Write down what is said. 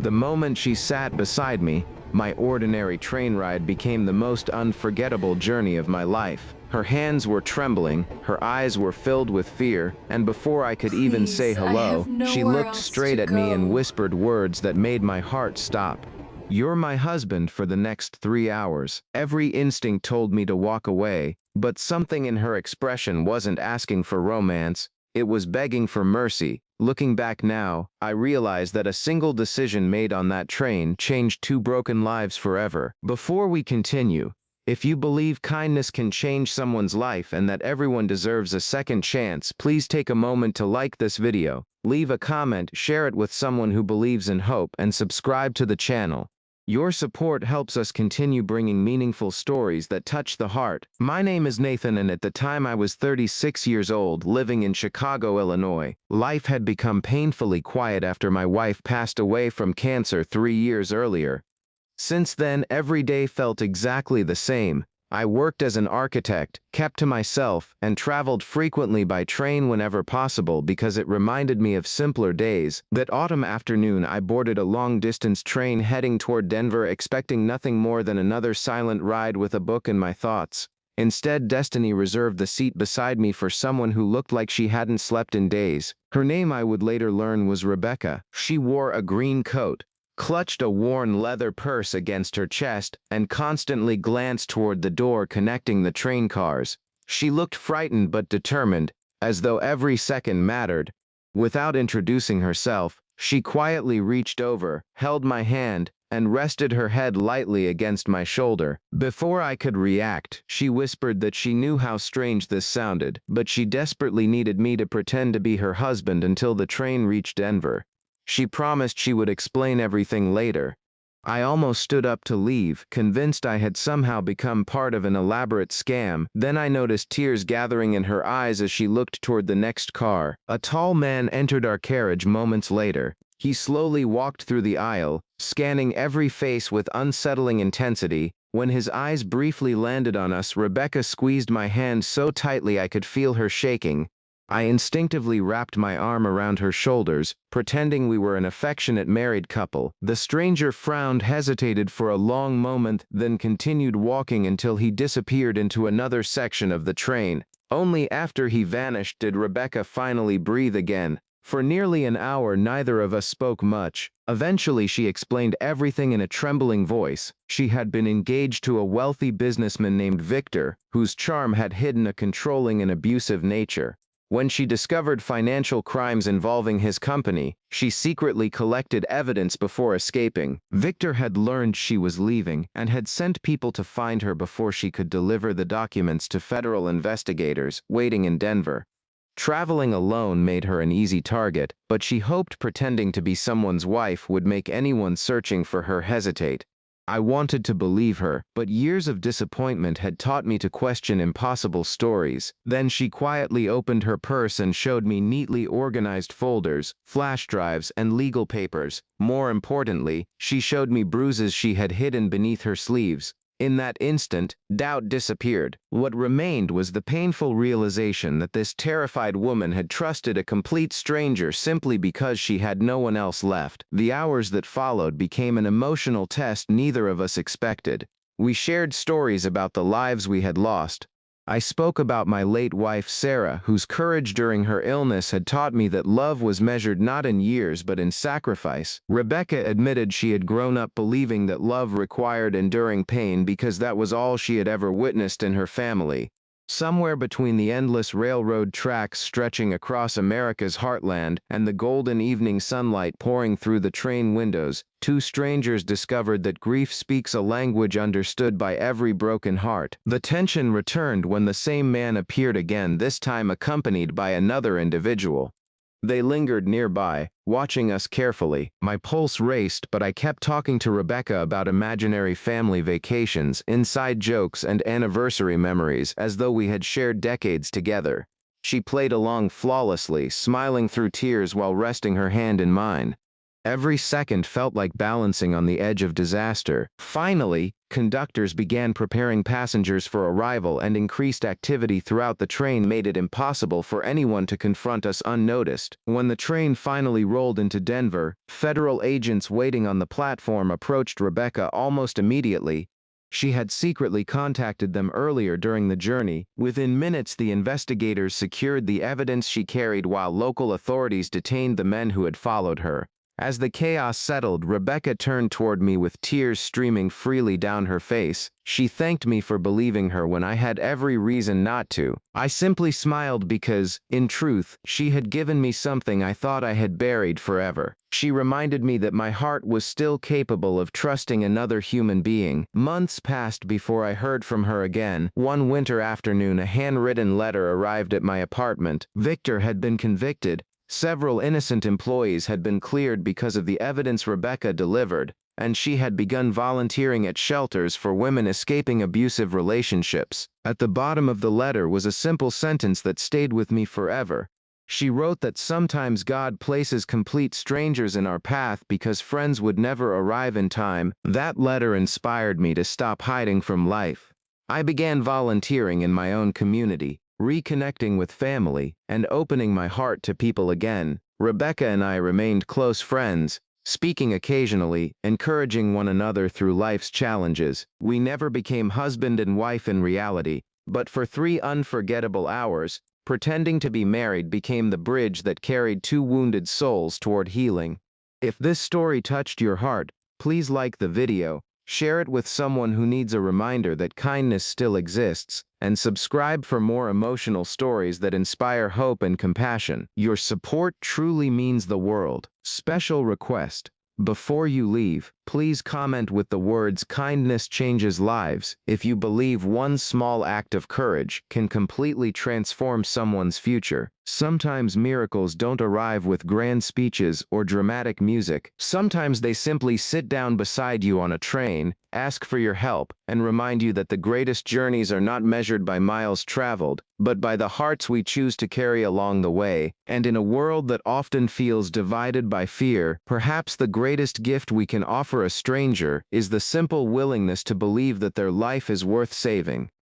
The moment she sat beside me, my ordinary train ride became the most unforgettable journey of my life. Her hands were trembling, her eyes were filled with fear, and before I could even say Please, I hello, have she nowhere looked else to straight at me and go. whispered words that made my heart stop. "You're my husband for the next 3 hours." Every instinct told me to walk away, but something in her expression wasn't asking for romance, it was begging for mercy. Looking back now, I realize that a single decision made on that train changed two broken lives forever. Before we continue, if you believe kindness can change someone's life and that everyone deserves a second chance, please take a moment to like this video, leave a comment, share it with someone who believes in hope, and subscribe to the channel. Your support helps us continue bringing meaningful stories that touch the heart. My name is Nathan, and at the time I was 36 years old, living in Chicago, Illinois. Life had become painfully quiet after my wife passed away from cancer 3 years earlier. Since then, every day felt exactly the same. I worked as an architect, kept to myself, and traveled frequently by train whenever possible because it reminded me of simpler days. That autumn afternoon, I boarded a long-distance train heading toward Denver, expecting nothing more than another silent ride with a book in my thoughts. Instead, destiny reserved the seat beside me for someone who looked like she hadn't slept in days. Her name, I would later learn, was Rebecca. She wore a green coat, clutched a worn leather purse against her chest, and constantly glanced toward the door connecting the train cars. She looked frightened but determined, as though every second mattered. Without introducing herself, she quietly reached over, held my hand, and rested her head lightly against my shoulder. Before I could react, she whispered that she knew how strange this sounded, but she desperately needed me to pretend to be her husband until the train reached Denver. She promised she would explain everything later. I almost stood up to leave, convinced I had somehow become part of an elaborate scam. Then I noticed tears gathering in her eyes as she looked toward the next car. A tall man entered our carriage moments later. He slowly walked through the aisle, scanning every face with unsettling intensity. When his eyes briefly landed on us, Rebecca squeezed my hand so tightly I could feel her shaking. I instinctively wrapped my arm around her shoulders, pretending we were an affectionate married couple. The stranger frowned, hesitated for a long moment, then continued walking until he disappeared into another section of the train. Only after he vanished did Rebecca finally breathe again. For nearly an hour, neither of us spoke much. Eventually, she explained everything in a trembling voice. She had been engaged to a wealthy businessman named Victor, whose charm had hidden a controlling and abusive nature. When she discovered financial crimes involving his company, she secretly collected evidence before escaping. Victor had learned she was leaving and had sent people to find her before she could deliver the documents to federal investigators waiting in Denver. Traveling alone made her an easy target, but she hoped pretending to be someone's wife would make anyone searching for her hesitate. I wanted to believe her, but years of disappointment had taught me to question impossible stories. Then she quietly opened her purse and showed me neatly organized folders, flash drives, and legal papers. More importantly, she showed me bruises she had hidden beneath her sleeves. In that instant, doubt disappeared. What remained was the painful realization that this terrified woman had trusted a complete stranger simply because she had no one else left. The hours that followed became an emotional test neither of us expected. We shared stories about the lives we had lost. I spoke about my late wife Sarah, whose courage during her illness had taught me that love was measured not in years but in sacrifice. Rebecca admitted she had grown up believing that love required enduring pain because that was all she had ever witnessed in her family. Somewhere between the endless railroad tracks stretching across America's heartland and the golden evening sunlight pouring through the train windows, two strangers discovered that grief speaks a language understood by every broken heart. The tension returned when the same man appeared again, this time accompanied by another individual. They lingered nearby, watching us carefully. My pulse raced, but I kept talking to Rebecca about imaginary family vacations, inside jokes, and anniversary memories, as though we had shared decades together. She played along flawlessly, smiling through tears while resting her hand in mine. Every second felt like balancing on the edge of disaster. Finally, conductors began preparing passengers for arrival, and increased activity throughout the train made it impossible for anyone to confront us unnoticed. When the train finally rolled into Denver, federal agents waiting on the platform approached Rebecca almost immediately. She had secretly contacted them earlier during the journey. Within minutes, the investigators secured the evidence she carried, while local authorities detained the men who had followed her. As the chaos settled, Rebecca turned toward me with tears streaming freely down her face. She thanked me for believing her when I had every reason not to. I simply smiled because, in truth, she had given me something I thought I had buried forever. She reminded me that my heart was still capable of trusting another human being. Months passed before I heard from her again. One winter afternoon, a handwritten letter arrived at my apartment. Victor had been convicted. Several innocent employees had been cleared because of the evidence Rebecca delivered, and she had begun volunteering at shelters for women escaping abusive relationships. At the bottom of the letter was a simple sentence that stayed with me forever. She wrote that sometimes God places complete strangers in our path because friends would never arrive in time. That letter inspired me to stop hiding from life. I began volunteering in my own community, reconnecting with family, and opening my heart to people again. Rebecca and I remained close friends, speaking occasionally, encouraging one another through life's challenges. We never became husband and wife in reality, but for 3 unforgettable hours, pretending to be married became the bridge that carried two wounded souls toward healing. If this story touched your heart, please like the video, share it with someone who needs a reminder that kindness still exists, and subscribe for more emotional stories that inspire hope and compassion. Your support truly means the world. Special request: before you leave, please comment with the words "Kindness changes lives" if you believe one small act of courage can completely transform someone's future. Sometimes miracles don't arrive with grand speeches or dramatic music. Sometimes they simply sit down beside you on a train, ask for your help, and remind you that the greatest journeys are not measured by miles traveled, but by the hearts we choose to carry along the way. And in a world that often feels divided by fear, perhaps the greatest gift we can offer a stranger is the simple willingness to believe that their life is worth saving.